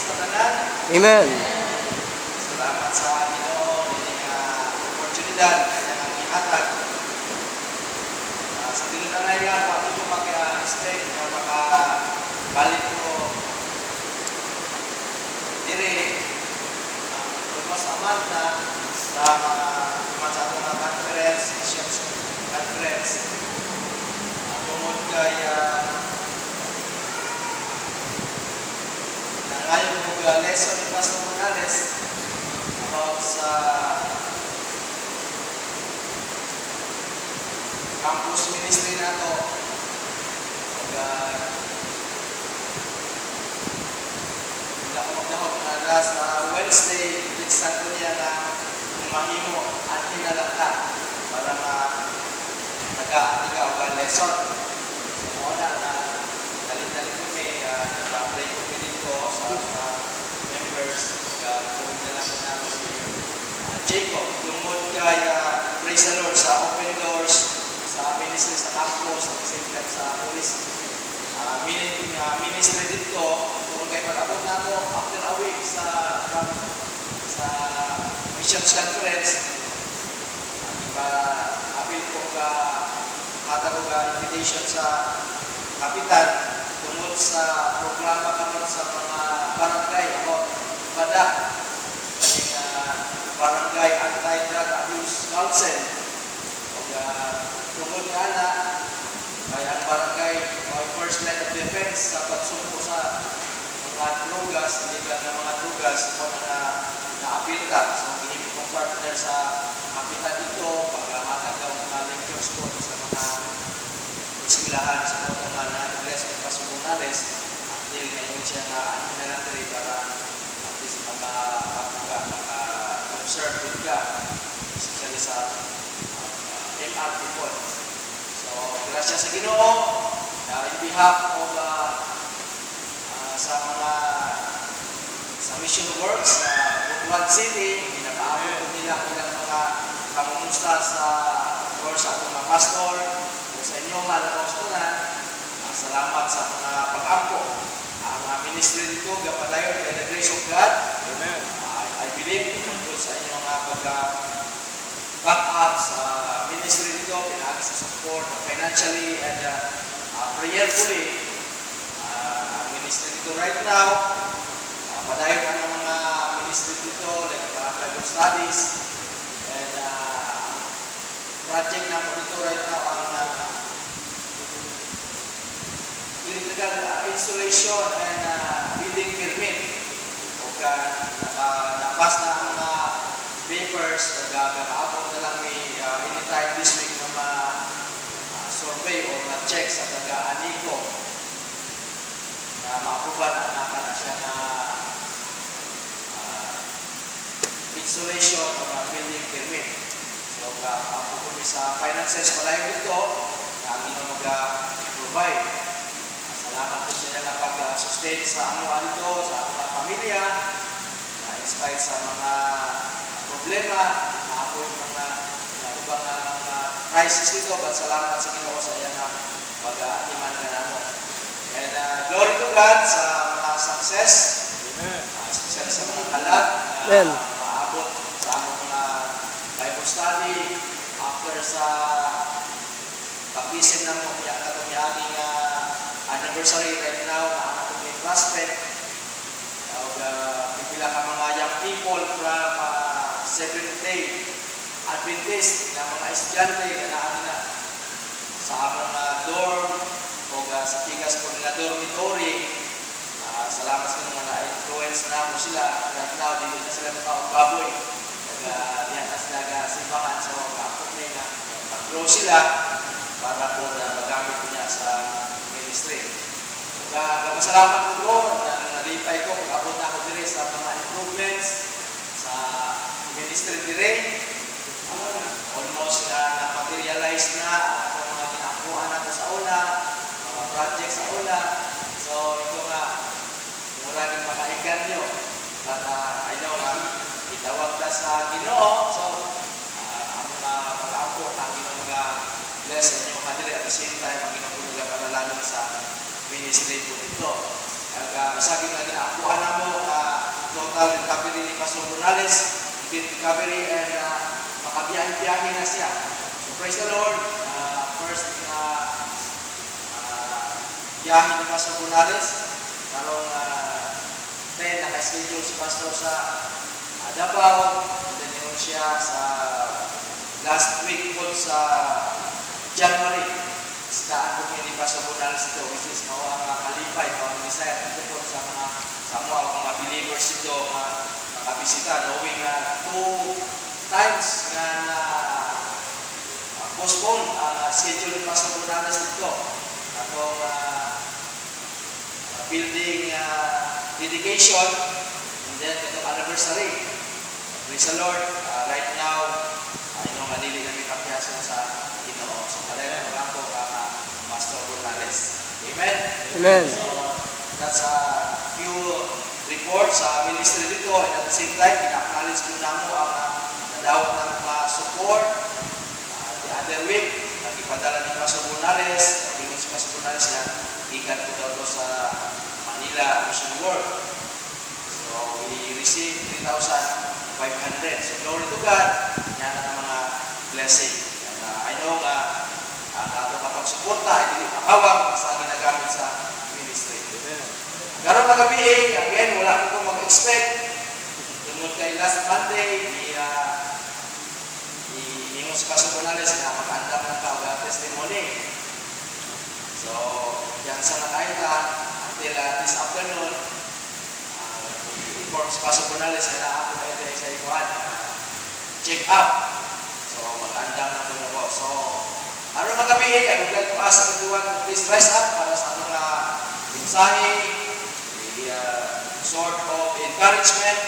sa tanan. Amen. Salamat sa Ginoo ining oportunidad kanyang gihatag. Sa tinuod nga pato ko mag-stay na makabalik ko diri mas aman na sa mga conference, Nations Conference. Tungod kay nangayon mo lesson ni Pastor Morales about sa campus ministry na to. Dahog na sa Wednesday, iksan ko niya na mahimo at hinalata para nag-aatika o lesson. So, muna na dalit-dalit kami, nag-apply ko dito sa members, kung nilang namin si Jacob. Tungod kay praise the Lord sa open doors, sa ministry sa campus, at the same time sa police ministry dito. Kung kay pag-abot na ako after a week sa Missions Conference, apil ko hatag invitation sa kapitan tungod sa programa karon sa mga barangay about bada barangay anti-drug abuse council. Tungod nga na ay ang barangay first line of defense sa pagsumpo sa mga drugas, hindi lang ng mga drugas kung na-appeal ka. So, hindi kong partner sa kapitan dito, paghahatag ng mga lectures ko sa mga eskwelahan sa mga na-address ng Pastor Morales. Dahil ngayon siya na antinalantry para at least maka-observe din ka, especially sa MRT po. So, gracias sa Ginoo. In behalf of sa mission works sa Butuan City, pinakaabot ko nila ilang mga pangumusta sa atong mga pastor o sa inyong pasturan. Salamat sa mga pag-ampo. Ang ministry dito, gapadayon by the grace of God. Amen. I believe tungkol sa inyong mga pag-back up sa ministry dito, pinag sa support financially and prayerfully. Ang ministry dito right now, padayon ang mga ministry dito, like Bible studies, and project na po dito right now, ang illegal installation and building permit. O napas na ang mga papers, nag-aabot na lang may anytime this week na survey o na-check sa taga-aniko na ma-aproban na siya na installation o building permit. So, kami sa finances pala yung dito na ang inyong mag-provide. Salamat po sa inyo na pag-sustain sa anuan dito, sa mga pamilya, na-inspire sa mga problema, na ako yung mga ibang crisis dito, but salamat sa Ginoo sa iyo na pag-iman ka namin. And glory to God sa mga success, especially sa mga kalag, maabot sa among mga Bible study, after sa baptism na mo, katong aming anniversary right now, na anak ko may prospect, pipila ka mga young people from Seventh Day Adventist na mga estudyante na sa among dorm o sa tigas po nila dormitory. Salamat sa mga na-influence na mo sila. Right now, dito na sila ng baboy. Diyan na sila simbahan sa mga kapot na mag-grow sila para po na magamit niya sa ministry. Salamat po na nalipay ko kung abot na ako dire sa mga improvements sa ministry dire. Almost na-materialize na ang mga ginakuha natin sa una, mga project sa una. So, ito nga, mula ng makaigan nyo. But I know na itawag na sa Ginoo. So, ang mga pag-apo, ang mga bless sa inyo kanila. At the same time, ang ginapulugan panalanan sa ministry po dito. Kaya, isagin na ginakuha na mo, total recovery ni Pastor Gonzales, recovery and makabiyahe-biyahe na siya. So praise the Lord. First biyahe ni Pastor Gonzales. Karong 10 naka-schedule si Pastor sa Davao. And then yun siya sa last week po sa January. Isdaan po ni Pastor Gonzales ito, which is mga kalipay, mga Bisaya, ito po sa mga believers ito, makabisita, knowing na 2 times na postpone ang schedule ni Pastor Gonzales ito. Atong building dedication, and then itong anniversary. Praise the Lord. Right now, madili na may kapiyasan sa Ginoo. So, talaga naman po Pastor Gonzales. Amen? Amen. So, that's a few reports sa ministry dito. And at the same time, ina-acknowledge ko na mo ang nadawat ng support. The other week, nag-ipadala ni Pastor Gonzales. Nag-ingon si Pastor Gonzales na ikan ko daw sa Manila mission work. So, we received 3,500. So, glory to God. Yan ang mga blessing. And, I know ang ato kapag-suporta ay hindi makawang sa ginagamit sa ministry. Karon na gabi, again, wala ko mag-expect. Tungkol kay last Monday, iningon si Pastor Gonzales na mag-andam ng testimony. So, yan sa nakaita, until this afternoon, inform si Pastor Gonzales na ako na ito sa ikuhan. Check up. So, mag-andam na muna po. So, ano mga gabi, I would like to ask everyone to please rise up para sa ating mensahe, sort of encouragement,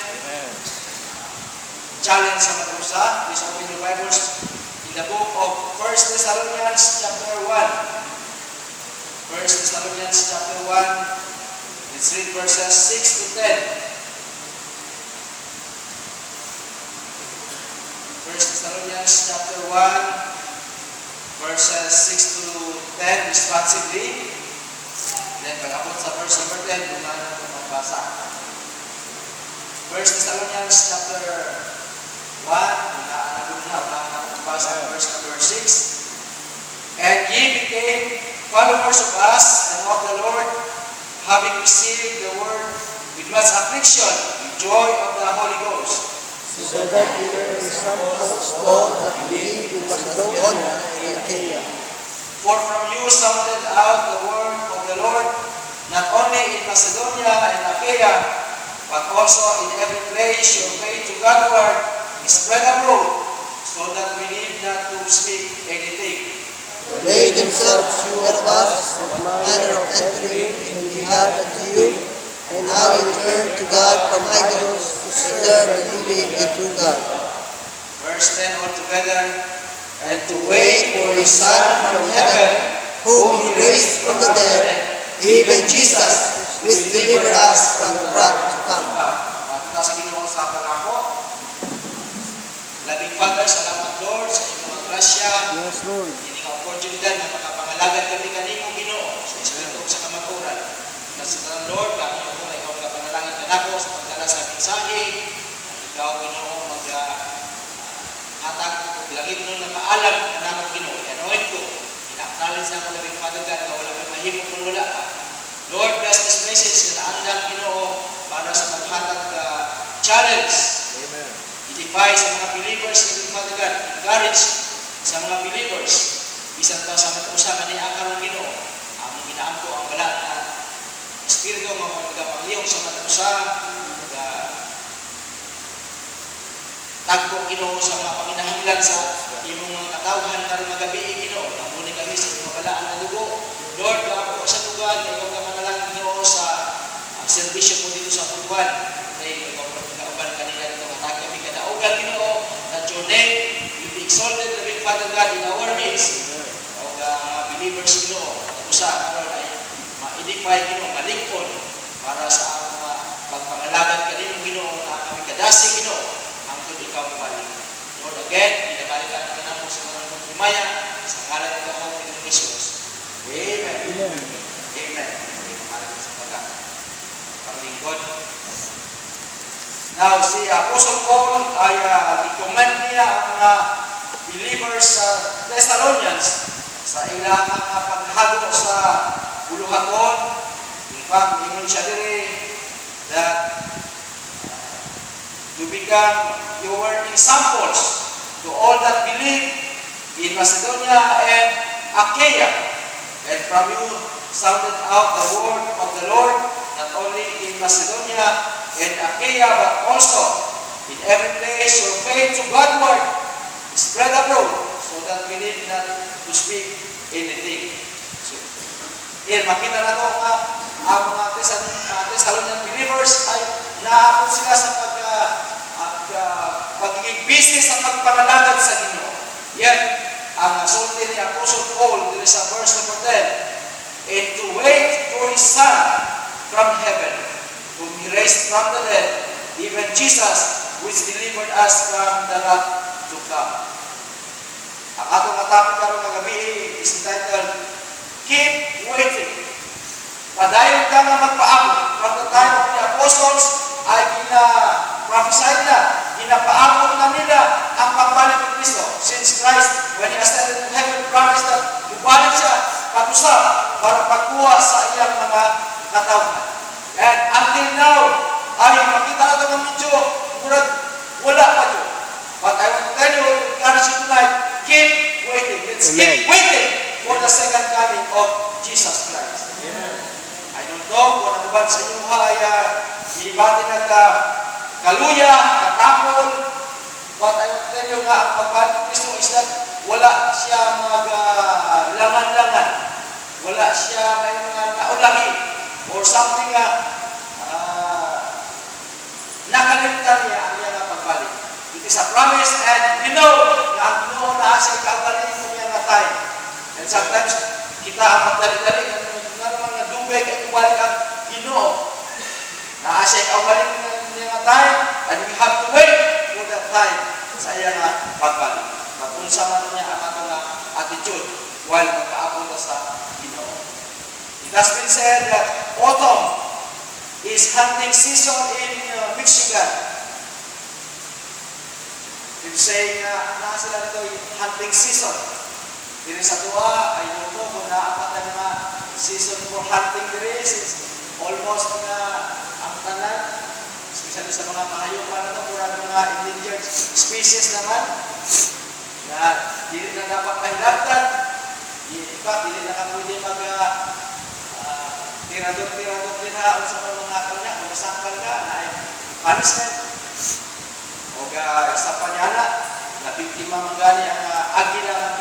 challenge sa matrusa. Please open your Bibles in the book of 1 Thessalonians chapter 1. 1 Thessalonians chapter 1, let's read verses 6 to 10. 1 Thessalonians chapter 1, verses 6 to 10 responsively. Then pag-abot sa verse number 10, lumana ng magbasa. 1 Thessalonians chapter 1, lumana ng magbasa, verse number 6. And ye became followers of us and of the Lord, having received the word with much affliction, with joy of the Holy Ghost. So that we were examples all that believe in Macedonia and Achaia. For from you sounded out the word of the Lord, not only in Macedonia and Achaia, but also in every place your faith to Godward is spread abroad, so that we need not to speak anything. They themselves knew of us the manner of entering in behalf unto you, and how we turn to God from idols to serve the living and true God. Verse 10 altogether, And to wait for His Son from heaven, whom He raised from the dead, even Jesus, which delivered us from the wrath to come. Matuta sa Ginoong usapan ako. Labing Father, salamat Lord sa inyong mga grasya. Yes, Lord. Hindi nga oportunidad na makapangalagan kami kanimo Ginoo sa Espiritu sa kamaturan. Kasi Lord, kami mo na ikaw nakapanalangin ka nako sa pagdala sa mensahe. Ikaw Ginoo hatag ko lagit mo na maalam na namang Ginoo. Anoint ko. Ina-acknowledge na ko labing Father God na wala may mahimok kung wala ka. Lord, bless this message na naandang Ginoo para sa maghatag challenge. Amen. Edify sa mga believers ng Father God. Encourage sa mga believers. Bisan pa sa matusa man ni akaron Ginoo. Among ginaampo ang balat na Espiritu nga magapangiyong sa matusa. Tagpo Ginoo sa mga panginahanglan sa imong mga katawhan karon nga gabi Ginoo. Namuni kami sa imong balaan na dugo. Lord, ako sa tugan na ikaw ka manalangin Ginoo sa serbisyo mo dito sa tugan. Kay ikaw kauban kanila dito hatag kami kadaugan Ginoo that your name will be exalted, living Father God, in our midst. O mga believers Ginoo, usa karon ay ma-edify Ginoo, malingkod para sa mga pagpangalagan kanimo Ginoo na kami kadasi Ginoo. Ikaw balik. Lord, again, pinabalikan ka na po sa mga kumaya sa ngalan ng Panginoon ng Jesus. Amen. Amen. Amen. Sa pagkakalingkod. Now, si Apostle Paul ay i-commend niya ang mga believers sa Thessalonians sa ilang paghago sa buluhaton. In fact, ingon siya diri that to become your examples to all that believe in Macedonia and Achaia. And from you sounded out the word of the Lord, not only in Macedonia and Achaia, but also in every place your faith to Godward is spread abroad, so that we need not to speak anything. So, makita na ito ang mga Thessalonian believers ay naapod sila sa pagiging business at pagpangalagad sa Ginoo. Yan ang sulti ni Apostle Paul dito sa verse number 10. And to wait for His Son from heaven, whom He raised from the dead, even Jesus, which delivered us from the wrath to come. Ang atong topic karong nga gabi is entitled, Keep Waiting. Padayon ka nga magpaabot. From the time of the apostles ay prophesied na, ginapaabot na nila ang pagbalik ni Kristo. Since Christ, when He ascended to heaven, promised that bubalik siya pag-usap para pagkuha sa iyang mga katawhan. And until now, ay makita na ito ng medyo, wala pa ito. But I want to tell you, encourage you tonight, keep waiting. Let's keep waiting for the second coming of Jesus Christ. Amen. I don't know kung ano ba sa inyo ay ibati na kaluya, katapon. But I want to tell you nga, ang pagbalik ni Kristo is that wala siya langan-langan. Wala siya may mga naulahi or something nakalimtan niya ang iyang pagbalik. It is a promise, and you know na ang Ginoo na siya ikabalik ng iyang time. And sometimes kita ang magdali-dali na naman na dubay kay ibalik ang Ginoo. Na siya ikabalik ng iyang time, and we have to wait for that time sa iyang pagbalik. Mapunsa man niya ang atong attitude while magkaabot sa Ginoo. It has been said that autumn is hunting season in Michigan. They're saying na sila nito hunting season. Diri sa tuwa, ay nito kung naapat na mga season for hunting diri, since almost na ang tanan, especially sa mga mahayupan na ito, mura ng mga endangered species naman, na dili na dapat mahilagtan. In fact, dili na ka pwede tirador-tirador tinaon sa mga kanya, kung masangkal ka, na ay punishment. O sa panyana, na biktima manggani ang agila ang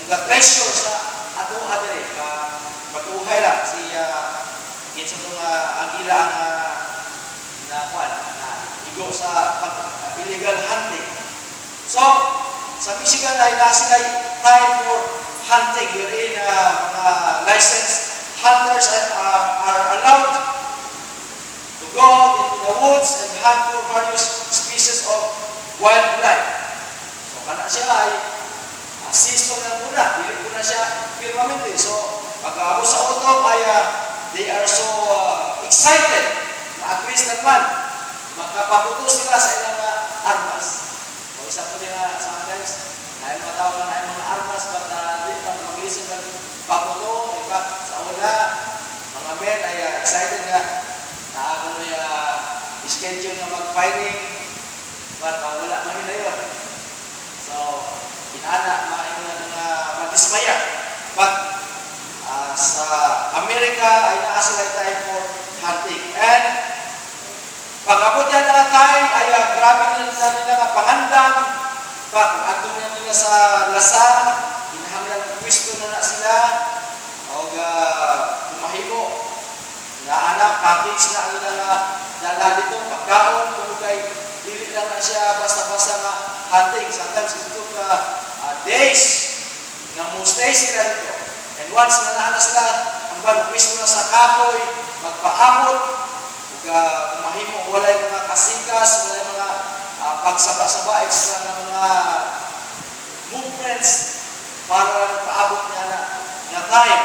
pinaka-pressure sa ato adere, patuhay lang siya kinsa itong agila ang igo sa illegal hunting. So, sa Michigan ay nasa time for hunting, wherein mga licensed hunters are allowed to go into the woods and hunt for various species of wildlife. So, kana siya ay season na muna, dili ko na siya permanente. So, pag-aabot sa autumn ay they are so excited na at least naman makapabuto sila sa ilang armas. So, isa po nila sometimes na yung matawag na yung mga armas, but di pa mag-listen ng paputo. In fact, sa una, mga men ay excited nga na ako may schedule na mag-fighting, but wala man nila yun. So, inaana, mag-dismaya. But sa Amerika ay nakasilay tayo for hunting. And pag-abot yan na time ay grabe na nila pangandam. Pag ato na nila sa lasang, inahanglan ng pwesto na sila. O kumahimo na anak, package na ang dala dito, pagkaon, kung kay dili lang na siya basta-basta na hunting. Sometimes ito days na mustay sila dito. And once na naana sila, ang pwesto na sa kahoy, magpaabot, kumahimo, walay mga kasikas, walay mga pagsaba-saba, extra na mga movements para paabot niya na time.